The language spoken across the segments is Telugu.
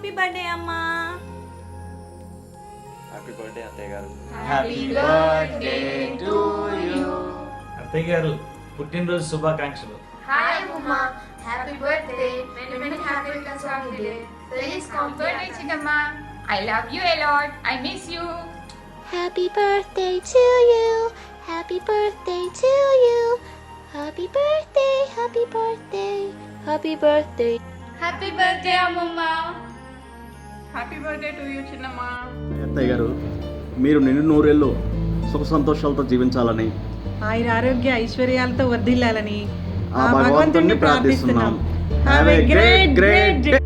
హ్యాపీ బర్త్డే అమ్మా. హ్యాపీ బర్త్డే అత్తయ్య గారు. Happy birthday to you. అత్తయ్య గారు పుట్టినరోజు శుభాకాంక్షలు. హాయ్ అమ్మమ్మ, happy birthday. Many many happy returns of the day. Please come birthday చిన్నమ్మ. I love you a lot. I miss you. Happy birthday to you. Happy birthday to you. Happy birthday, happy birthday, happy birthday. Happy birthday అమ్మమ్మ. హ్యాపీ బర్త్డే టు యూ చిన్నమ్మ. అత్తయ్య గారు, మీరు నిండు నూరేళ్ళు సుఖ సంతోషాలతో జీవించాలని, ఆయన ఆరోగ్య ఐశ్వర్యాలతో వర్ధిల్లాలని ఆ భగవంతుణ్ణి ప్రార్థిస్తున్నాం. Have a great day.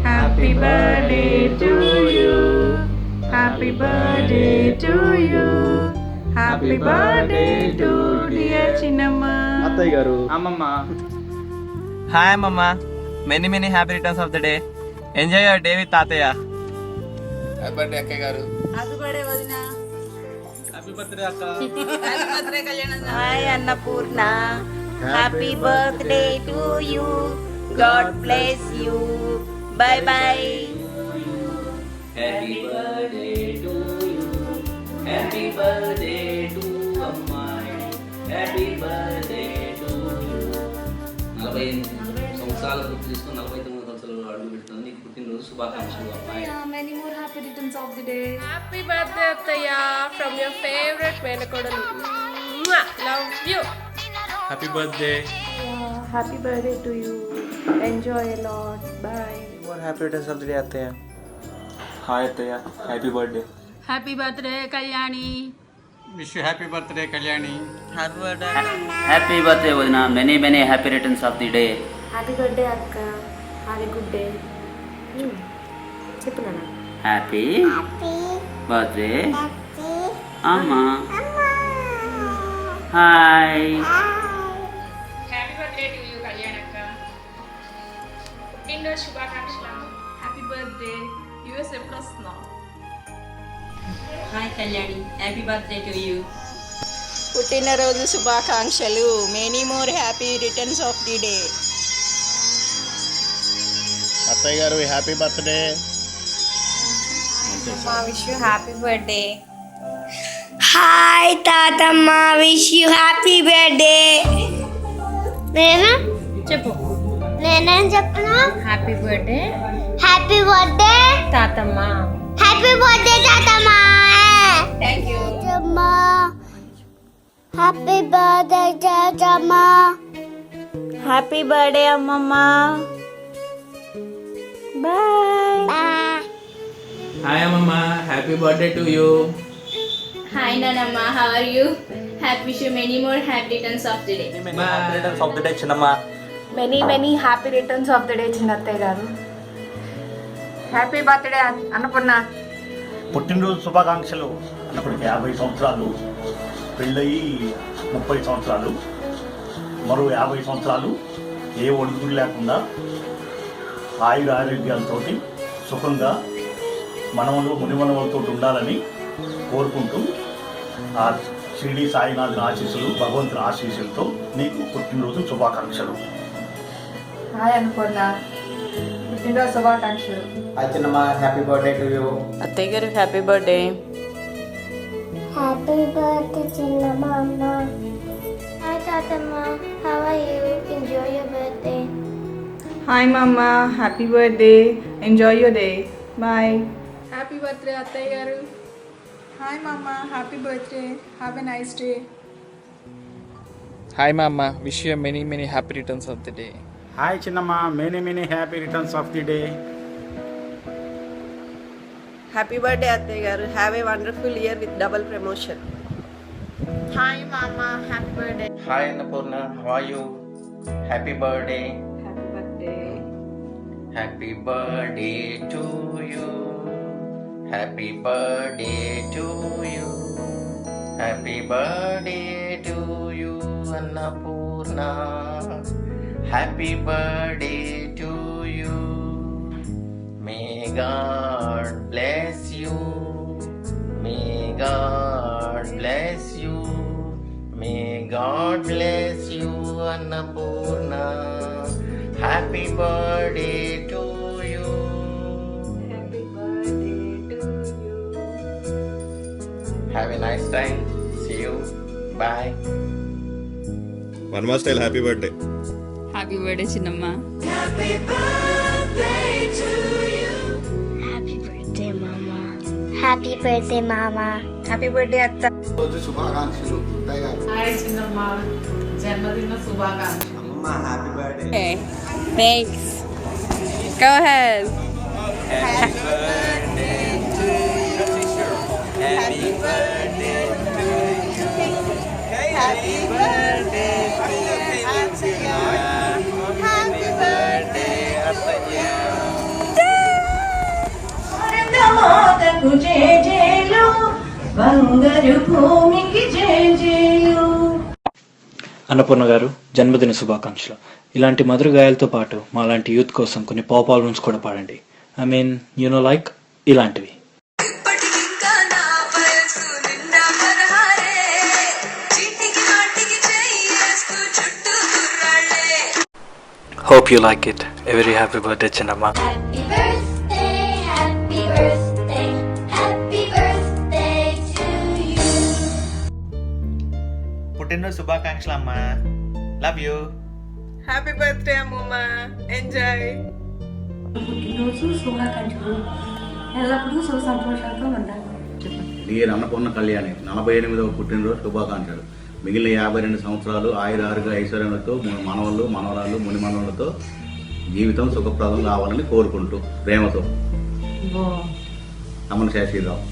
Happy birthday to you. Happy birthday to you. Happy birthday to dear చిన్నమ్మ. అత్తయ్య గారు, అమ్మమ్మ. హాయ్ అమ్మమ్మ, many many happy returns of the day. Enjoy your day with తాతయ్య. హ్యాపీ బర్త్డే అక్కయ్య గారు. హ్యాపీ బర్త్డే వదిన. హ్యాపీ బర్త్డే అక్క. Happy birthday Kalyan. Hi Annapurna. Happy birthday to you. God bless you. By by. Happy birthday to you. Happy birthday to అమ్మాయి. Happy birthday to you. 48 సంవత్సరాలు పూర్తి చేసుకుని 49 సంవత్సరాలు అడుగు పెడుతుంది. నీకు పుట్టినరోజు శుభాకాంక్షలు అమ్మాయి. Many more happy returns of the day. Happy birthday అత్తయ్య from your favorite మేనకోడలు. Love you. Happy birthday. Happy birthday to you. Enjoy a lot. Bye. More happy returns of the day అత్తయ్య. హాయ్ అత్తయ్య, happy birthday. Happy birthday Kalyani. Wish you happy birthday Kalyani. Happy birthday. Happy birthday వదిన. Many many happy returns of the day. Happy birthday అక్క. Happy good day. చెప్పు నాన్న. హ్యాపీ బర్త్డే అమ్మా. Hi. Happy birthday to you Kalyan అక్క. పుట్టినరోజు శుభాకాంక్షలు. Happy birthday. యూఎస్ ఎప్పుడు వస్తున్నావు? Hi Kalyani. Happy birthday to you. పుట్టినరోజు శుభాకాంక్షలు. Many more happy returns of the day. అత్తయ్య గారు, happy birthday. Wish you happy birthday. Hi తాతమ్మ, విష్ యూ హ్యాపీ బర్త్డే. నేనా చెప్పు. నేనేం చెప్పను? హ్యాపీ బర్త్డే హ్యాపీ బర్త్డే తాతమ్మ. హ్యాపీ బర్త్డే తాతమ్మ. Thank you. తాతమ్మ, హ్యాపీ బర్త్డే తాతమ్మ. హ్యాపీ బర్త్డే అమ్మమ్మ. బాయ్. హాయ్ అమ్మమ్మ, happy birthday to you. Hi Nanamma, how are you? Happy wish you many more happy returns of the day. Happy returns of the day చిన్నమ్మ. Many happy returns of the day చిన్నత్తయ్య గారు. Happy birthday Annapurna. పుట్టినరోజు శుభాకాంక్షలు. అన్నప్పటికీ 50 సంవత్సరాలు, పెళ్ళయి 30 సంవత్సరాలు, మరో 50 సంవత్సరాలు ఏ ఒడుగుడు లేకుండా ఆయుర ఆరోగ్యాలతో సుఖంగా మనవలు మునిమనవలతో ఉండాలని కోరుకుంటూ ఆ షిరిడి సాయినాథుని ఆశీస్సులు, భగవంతుని ఆశీస్సులతో నీకు పుట్టినరోజు శుభాకాంక్షలు. హాయ్ అన్నపూర్ణ. పుట్టినరోజు శుభాకాంక్షలు. హాయ్ చిన్నమ్మ, హ్యాపీ బర్త్డే టు యూ. అత్తయ్య గారు హ్యాపీ బర్త్డే. హ్యాపీ బర్త్డే చిన్నమ్మ. హాయ్ తాతమ్మ, how are you? Enjoy your birthday. Hi మమ్మ. Happy birthday. Enjoy your day. Bye. Happy birthday అత్తయ్య గారు. హాయ్ మమ్మ. Happy birthday. Have a nice day. Hi మా అమ్మ, wish you many many happy returns of the day. Hi చిన్నమ్మ, many happy returns of the day. Happy birthday అత్తయ్య గారు. Have a wonderful year with double promotion. Hi మామ, happy birthday. Hi Annapurna, how are you? Happy birthday. Happy birthday. Happy birthday to you. Happy birthday to you. Happy birthday to you Annapurna. Happy birthday to you. May God bless you. May God bless you. May God bless you Annapurna. Happy birthday to you. Have a nice time. See you. Bye. Varma style happy birthday. Happy birthday చిన్నమ్మ. Happy birthday to you. Happy birthday, Mama. Happy birthday, Mama. Happy birthday అత్త. శుభాకాంక్షలు. హాయ్ చిన్నమ్మ, జన్మదిన శుభాకాంక్షలు. అమ్మ happy birthday. Okay. Thanks. Go ahead. Happy birthday to you. Happy birthday to you. Happy birthday to you. Happy birthday Ataya. భారతమాతకు జేజేలు, బంగారు భూమికి జేజేలు. అన్నపూర్ణ గారు జన్మదిన శుభాకాంక్షలు. ఇలాంటి మధుర గాయాలతో పాటు మా లాంటి యూత్ కోసం కొన్ని పాప్ ఆల్బమ్స్ కూడా పాడండి. ఐ మీన్ లైక్ ఇలాంటివి. Hope you like it. A very happy birthday, Chinnamma. Happy birthday, happy birthday, happy birthday to you. పుట్టినరోజు శుభాకాంక్షలు అమ్మా. Love you. హ్యాపీ బర్త్డే అమ్మమ్మ. ఎంజాయ్. పుట్టినరోజు శుభాకాంక్షలు. ఎల్లప్పుడూ సుఖ సంతోషాలతో ఉండాలి. డియర్ అన్నపూర్ణ కళ్యాణి 48వ పుట్టినరోజు శుభాకాంక్షలు. మిగిలిన 52 సంవత్సరాలు ఆయురారుగా ఐశ్వర్యాలతో మనవళ్ళు మనవరాలు ముని మనవలతో జీవితం సుఖప్రదం కావాలని కోరుకుంటూ ప్రేమతో అమన శేషీరావు.